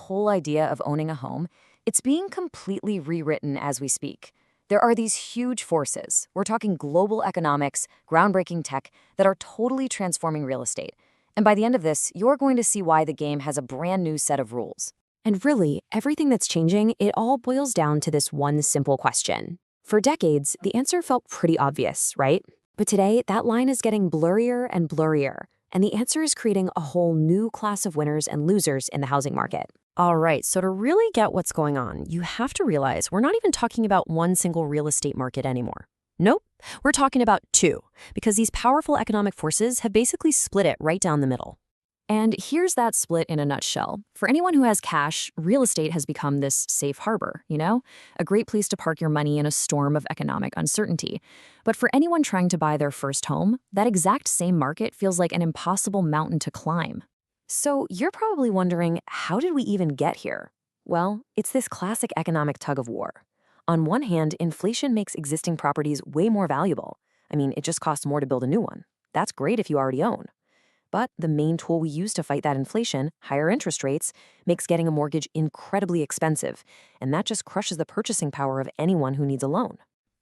whole idea of owning a home, it's being completely rewritten as we speak. There are these huge forces. We're talking global economics, groundbreaking tech that are totally transforming real estate. And by the end of this, you're going to see why the game has a brand new set of rules. And really, everything that's changing, it all boils down to this one simple question. For decades, the answer felt pretty obvious, right? But today, that line is getting blurrier and blurrier, and the answer is creating a whole new class of winners and losers in the housing market. All right, so to really get what's going on, you have to realize we're not even talking about one single real estate market anymore. Nope, we're talking about two, because these powerful economic forces have basically split it right down the middle. And here's that split in a nutshell. For anyone who has cash, real estate has become this safe harbor, a great place to park your money in a storm of economic uncertainty. But for anyone trying to buy their first home, that exact same market feels like an impossible mountain to climb. So you're probably wondering, how did we even get here? Well, it's this classic economic tug of war. On one hand, inflation makes existing properties way more valuable. It just costs more to build a new one. That's great if you already own. But the main tool we use to fight that inflation, higher interest rates, makes getting a mortgage incredibly expensive, and that just crushes the purchasing power of anyone who needs a loan.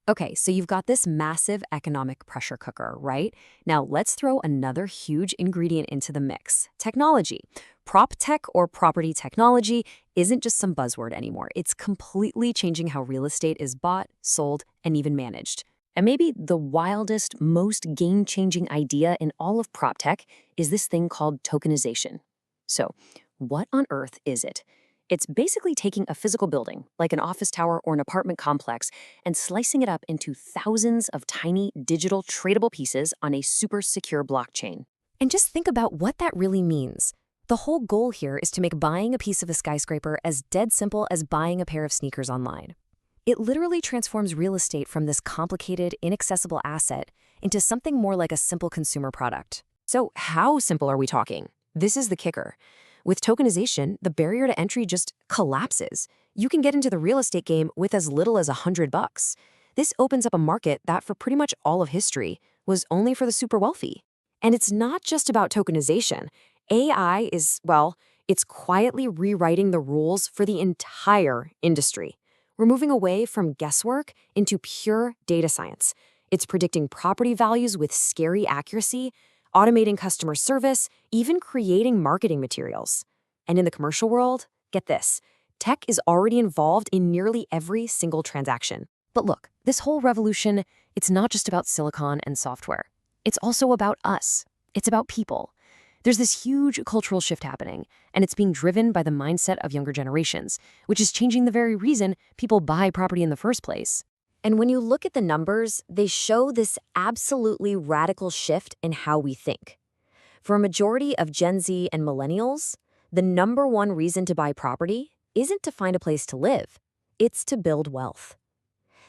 Okay, so you've got this massive economic pressure cooker, right? Now let's throw another huge ingredient into the mix: technology. Prop tech or property technology isn't just some buzzword anymore. It's completely changing how real estate is bought, sold, and even managed. And maybe the wildest, most game-changing idea in all of prop tech is this thing called tokenization. So, what on earth is it? It's basically taking a physical building, like an office tower or an apartment complex, and slicing it up into thousands of tiny digital tradable pieces on a super secure blockchain. And just think about what that really means. The whole goal here is to make buying a piece of a skyscraper as dead simple as buying a pair of sneakers online. It literally transforms real estate from this complicated, inaccessible asset into something more like a simple consumer product. So how simple are we talking? This is the kicker. With tokenization, the barrier to entry just collapses. You can get into the real estate game with as little as $100. This opens up a market that, for pretty much all of history, was only for the super wealthy. And it's not just about tokenization. AI is, it's quietly rewriting the rules for the entire industry. We're moving away from guesswork into pure data science. It's predicting property values with scary accuracy, automating customer service, even creating marketing materials. And in the commercial world, get this, tech is already involved in nearly every single transaction. But look, this whole revolution, it's not just about silicon and software. It's also about us. It's about people. There's this huge cultural shift happening, and it's being driven by the mindset of younger generations, which is changing the very reason people buy property in the first place. And when you look at the numbers, they show this absolutely radical shift in how we think. For a majority of Gen Z and millennials, the number one reason to buy property isn't to find a place to live. It's to build wealth.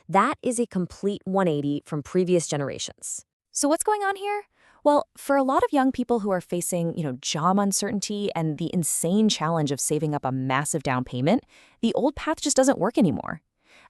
That is a complete 180 from previous generations. So what's going on here? Well, for a lot of young people who are facing, job uncertainty and the insane challenge of saving up a massive down payment, the old path just doesn't work anymore.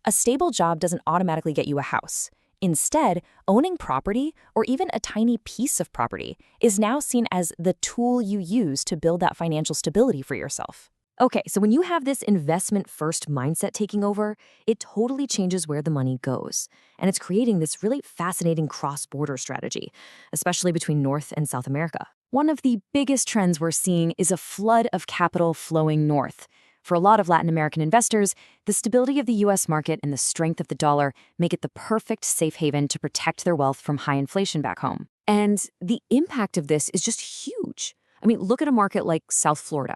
A stable job doesn't automatically get you a house. Instead, owning property, or even a tiny piece of property, is now seen as the tool you use to build that financial stability for yourself. Okay, so when you have this investment-first mindset taking over, it totally changes where the money goes. And it's creating this really fascinating cross-border strategy, especially between North and South America. One of the biggest trends we're seeing is a flood of capital flowing north. For a lot of Latin American investors, the stability of the U.S. market and the strength of the dollar make it the perfect safe haven to protect their wealth from high inflation back home. And the impact of this is just huge. Look at a market like South Florida.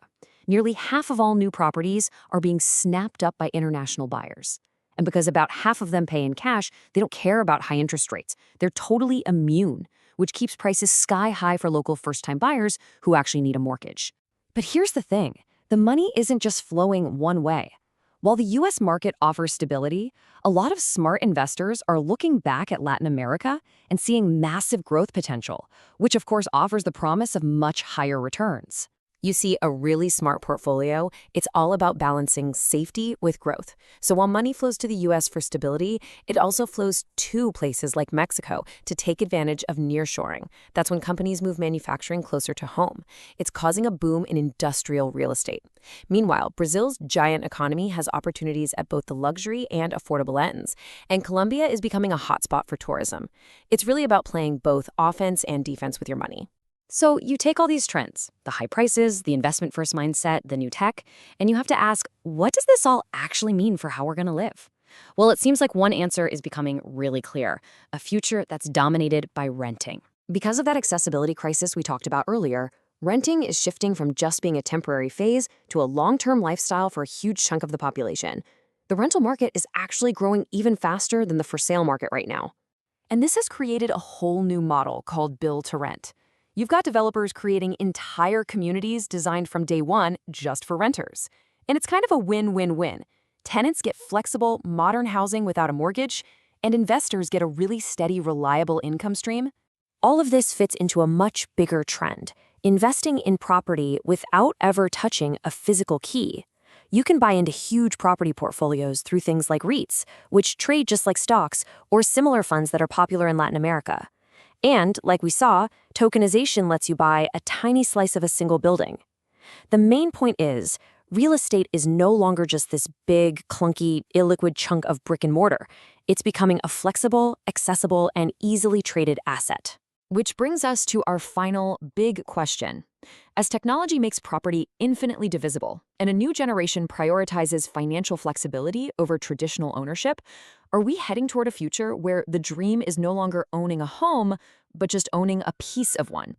Nearly half of all new properties are being snapped up by international buyers. And because about half of them pay in cash, they don't care about high interest rates. They're totally immune, which keeps prices sky high for local first-time buyers who actually need a mortgage. But here's the thing. The money isn't just flowing one way. While the U.S. market offers stability, a lot of smart investors are looking back at Latin America and seeing massive growth potential, which of course offers the promise of much higher returns. You see, a really smart portfolio, it's all about balancing safety with growth. So while money flows to the US for stability, it also flows to places like Mexico to take advantage of nearshoring. That's when companies move manufacturing closer to home. It's causing a boom in industrial real estate. Meanwhile, Brazil's giant economy has opportunities at both the luxury and affordable ends, and Colombia is becoming a hotspot for tourism. It's really about playing both offense and defense with your money. So you take all these trends, the high prices, the investment-first mindset, the new tech, and you have to ask, what does this all actually mean for how we're going to live? Well, it seems like one answer is becoming really clear, a future that's dominated by renting. Because of that accessibility crisis we talked about earlier, renting is shifting from just being a temporary phase to a long-term lifestyle for a huge chunk of the population. The rental market is actually growing even faster than the for-sale market right now. And this has created a whole new model called build to rent. You've got developers creating entire communities designed from day one just for renters. And it's kind of a win-win-win. Tenants get flexible, modern housing without a mortgage, and investors get a really steady, reliable income stream. All of this fits into a much bigger trend, investing in property without ever touching a physical key. You can buy into huge property portfolios through things like REITs, which trade just like stocks, or similar funds that are popular in Latin America. And, like we saw, tokenization lets you buy a tiny slice of a single building. The main point is, real estate is no longer just this big, clunky, illiquid chunk of brick and mortar. It's becoming a flexible, accessible, and easily traded asset. Which brings us to our final big question. As technology makes property infinitely divisible, and a new generation prioritizes financial flexibility over traditional ownership, are we heading toward a future where the dream is no longer owning a home, but just owning a piece of one?